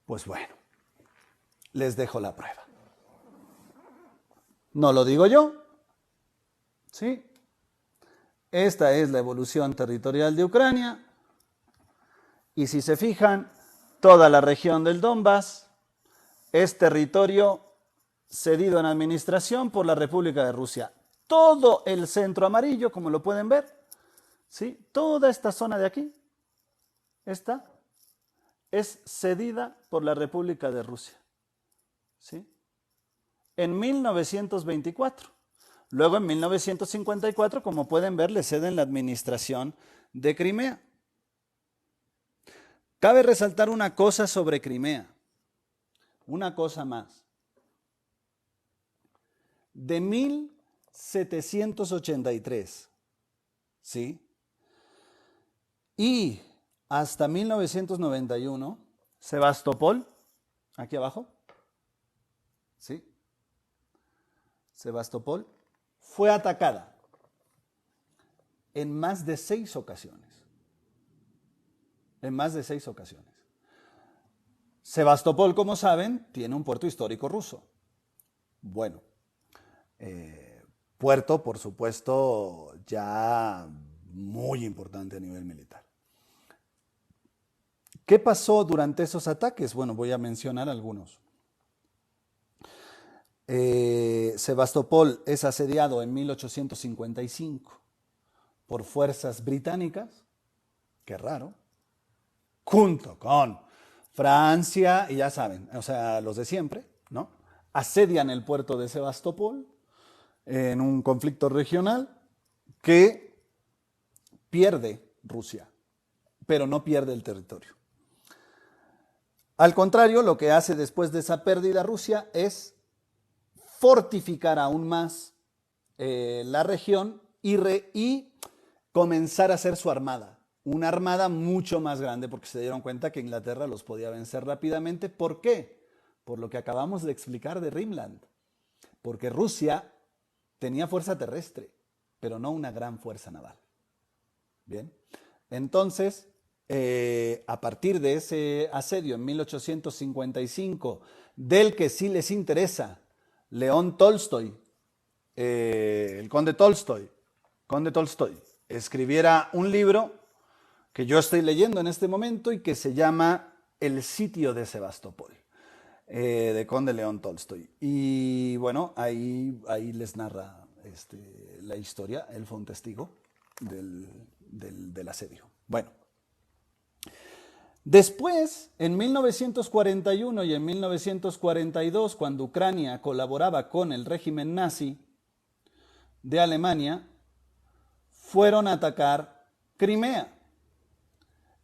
pues bueno, les dejo la prueba. No lo digo yo, ¿sí? Esta es la evolución territorial de Ucrania, y si se fijan, toda la región del Donbass es territorio cedido en administración por la República de Rusia. Todo el centro amarillo, como lo pueden ver, ¿sí? Toda esta zona de aquí, esta, es cedida por la República de Rusia, ¿sí? En 1924. Luego, en 1954, como pueden ver, le ceden la administración de Crimea. Cabe resaltar una cosa sobre Crimea, una cosa más. De 1783, ¿sí? Y hasta 1991, Sebastopol, aquí abajo, ¿sí? Sebastopol fue atacada en más de 6 ocasiones. En más de 6 ocasiones. Sebastopol, como saben, tiene un puerto histórico ruso. Bueno, puerto, por supuesto, ya muy importante a nivel militar. ¿Qué pasó durante esos ataques? Bueno, voy a mencionar algunos. Sebastopol es asediado en 1855 por fuerzas británicas, qué raro, junto con Francia, y ya saben, o sea, los de siempre, ¿no? Asedian el puerto de Sebastopol en un conflicto regional que pierde Rusia, pero no pierde el territorio. Al contrario, lo que hace después de esa pérdida Rusia es fortificar aún más la región y comenzar a hacer su armada. Una armada mucho más grande, porque se dieron cuenta que Inglaterra los podía vencer rápidamente. ¿Por qué? Por lo que acabamos de explicar de Rimland. Porque Rusia tenía fuerza terrestre, pero no una gran fuerza naval. Bien, entonces, a partir de ese asedio en 1855, del que sí les interesa, León Tolstoy, el conde Tolstoy, escribiera un libro que yo estoy leyendo en este momento y que se llama El sitio de Sebastopol, de conde León Tolstoy. Y bueno, ahí les narra la historia. Él fue un testigo del asedio. Bueno, después, en 1941 y en 1942, cuando Ucrania colaboraba con el régimen nazi de Alemania, fueron a atacar Crimea.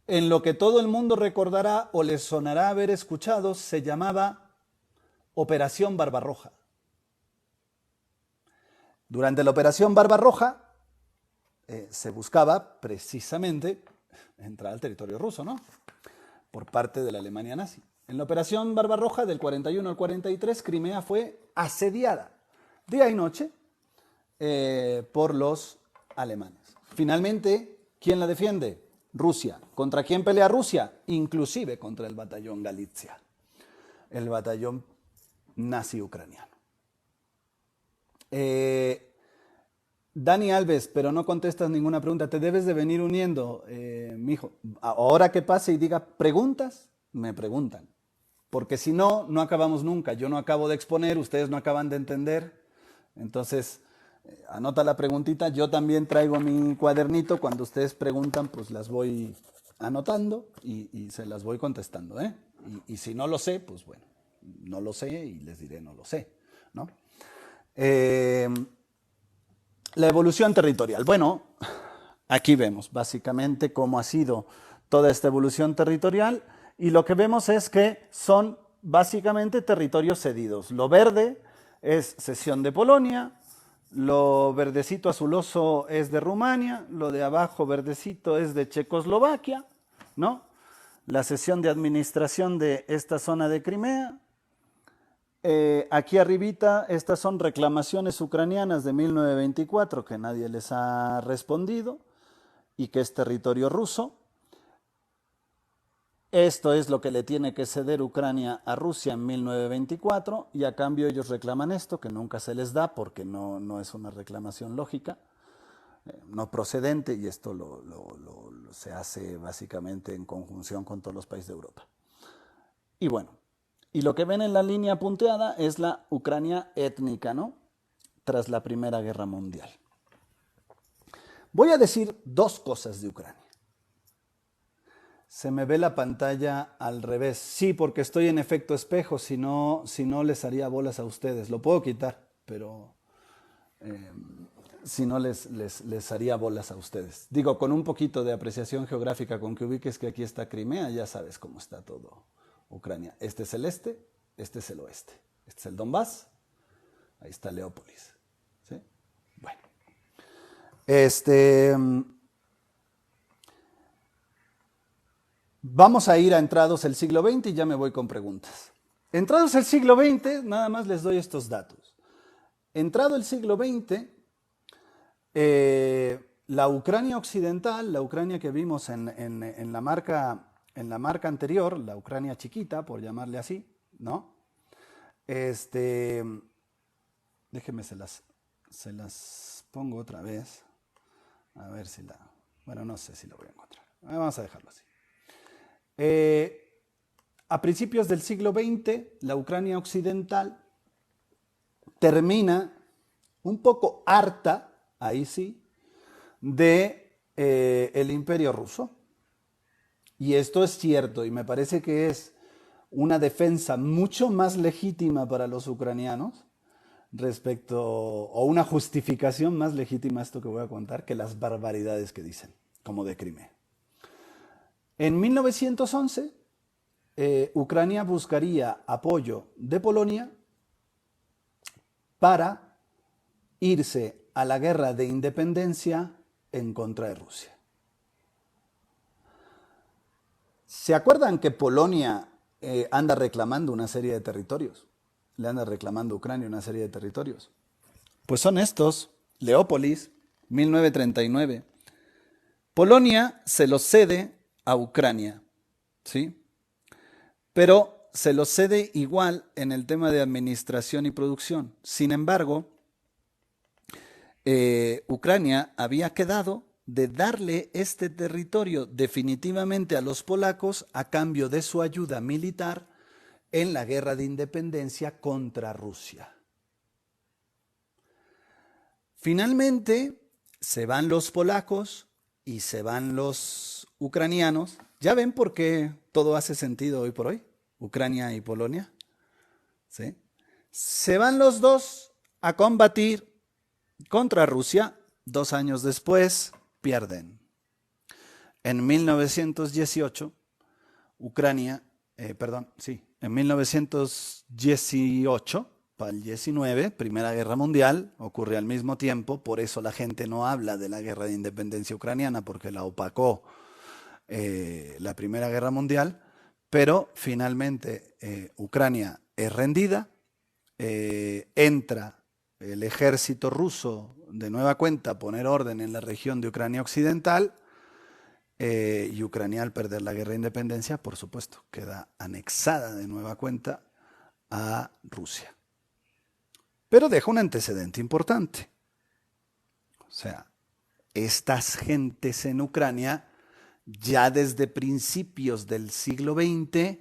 En lo que todo el mundo recordará o les sonará haber escuchado, se llamaba Operación Barbarroja. Durante la Operación Barbarroja se buscaba precisamente entrar al territorio ruso, ¿no? Por parte de la Alemania nazi. En la Operación Barbarroja del 41 al 43, Crimea fue asediada día y noche por los alemanes. Finalmente, ¿quién la defiende? Rusia. ¿Contra quién pelea Rusia? Inclusive contra el batallón Galicia, el batallón nazi ucraniano. Dani Alves, pero no contestas ninguna pregunta. Te debes de venir uniendo, mijo. Ahora que pase y diga preguntas, me preguntan. Porque si no, no acabamos nunca. Yo no acabo de exponer, ustedes no acaban de entender. Entonces, anota la preguntita. Yo también traigo mi cuadernito. Cuando ustedes preguntan, pues las voy anotando y se las voy contestando, ¿eh? Y si no lo sé, pues bueno, no lo sé y les diré no lo sé, ¿no? La evolución territorial. Bueno, aquí vemos básicamente cómo ha sido toda esta evolución territorial y lo que vemos es que son básicamente territorios cedidos. Lo verde es cesión de Polonia, lo verdecito azuloso es de Rumania, lo de abajo verdecito es de Checoslovaquia, ¿no? La cesión de administración de esta zona de Crimea. Aquí arribita, estas son reclamaciones ucranianas de 1924 que nadie les ha respondido y que es territorio ruso. Esto es lo que le tiene que ceder Ucrania a Rusia en 1924 y a cambio ellos reclaman esto que nunca se les da porque no es una reclamación lógica, no procedente y esto se hace básicamente en conjunción con todos los países de Europa. Y bueno, y lo que ven en la línea punteada es la Ucrania étnica, ¿no? Tras la Primera Guerra Mundial. Voy a decir dos cosas de Ucrania. Se me ve la pantalla al revés. Sí, porque estoy en efecto espejo, si no les haría bolas a ustedes. Lo puedo quitar, pero si no les haría bolas a ustedes. Digo, con un poquito de apreciación geográfica, con que ubiques que aquí está Crimea, ya sabes cómo está todo Ucrania. Este es el este es el oeste. Este es el Donbass, ahí está Leópolis. ¿Sí? Bueno. Vamos a ir a entrados del siglo XX y ya me voy con preguntas. Entrados el siglo XX, nada más les doy estos datos. Entrado el siglo XX, la Ucrania occidental, la Ucrania que vimos en la marca anterior, la Ucrania chiquita, por llamarle así, ¿no? Déjenme, se las pongo otra vez. A ver si bueno, no sé si lo voy a encontrar. Vamos a dejarlo así. A principios del siglo XX, la Ucrania occidental termina un poco harta, ahí sí, de el Imperio Ruso. Y esto es cierto, y me parece que es una defensa mucho más legítima para los ucranianos o una justificación más legítima a esto que voy a contar, que las barbaridades que dicen, como de Crimea. En 1911, Ucrania buscaría apoyo de Polonia para irse a la guerra de independencia en contra de Rusia. ¿Se acuerdan que Polonia anda reclamando una serie de territorios? Le anda reclamando a Ucrania una serie de territorios. Pues son estos: Leópolis, 1939. Polonia se los cede a Ucrania, ¿sí? Pero se los cede igual en el tema de administración y producción. Sin embargo, Ucrania había quedado de darle este territorio definitivamente a los polacos a cambio de su ayuda militar en la guerra de independencia contra Rusia. Finalmente, se van los polacos y se van los ucranianos. ¿Ya ven por qué todo hace sentido hoy por hoy? Ucrania y Polonia. ¿Sí? Se van los dos a combatir contra Rusia. 2 años después, pierden. En 1918, en 1918, para el 19, Primera Guerra Mundial, ocurre al mismo tiempo, por eso la gente no habla de la guerra de independencia ucraniana, porque la opacó la Primera Guerra Mundial, pero finalmente Ucrania es rendida, entra el ejército ruso de nueva cuenta a poner orden en la región de Ucrania Occidental Y Ucrania, al perder la guerra de independencia, por supuesto, queda anexada de nueva cuenta a Rusia. Pero deja un antecedente importante. O sea, estas gentes en Ucrania, ya desde principios del siglo XX,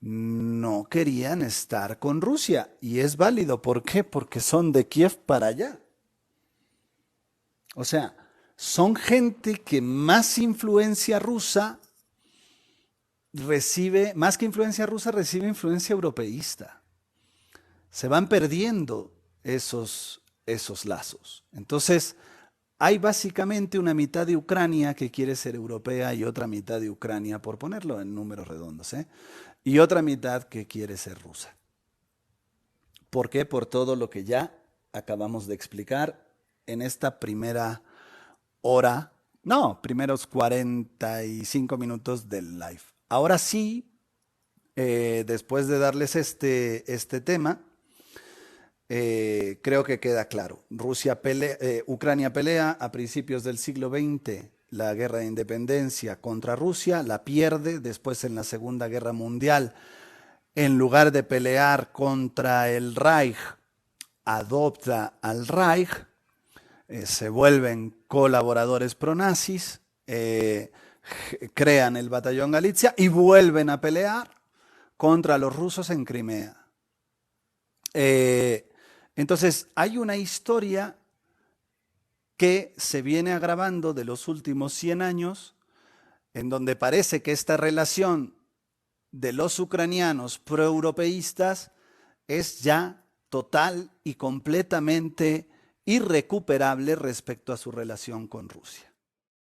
no querían estar con Rusia. Y es válido. ¿Por qué? Porque son de Kiev para allá. O sea, son gente que más influencia rusa recibe, más que influencia rusa, recibe influencia europeísta. Se van perdiendo esos lazos. Entonces, hay básicamente una mitad de Ucrania que quiere ser europea y otra mitad de Ucrania, por ponerlo en números redondos, y otra mitad que quiere ser rusa. ¿Por qué? Por todo lo que ya acabamos de explicar en esta primera hora, no, primeros 45 minutos del live. Ahora sí, después de darles este tema, creo que queda claro. Ucrania pelea a principios del siglo XX la guerra de independencia contra Rusia, la pierde después en la Segunda Guerra Mundial. En lugar de pelear contra el Reich, adopta al Reich, se vuelven colaboradores pronazis, crean el batallón Galicia y vuelven a pelear contra los rusos en Crimea. Entonces, hay una historia que se viene agravando de los últimos 100 años, en donde parece que esta relación de los ucranianos proeuropeístas es ya total y completamente irrecuperable respecto a su relación con Rusia.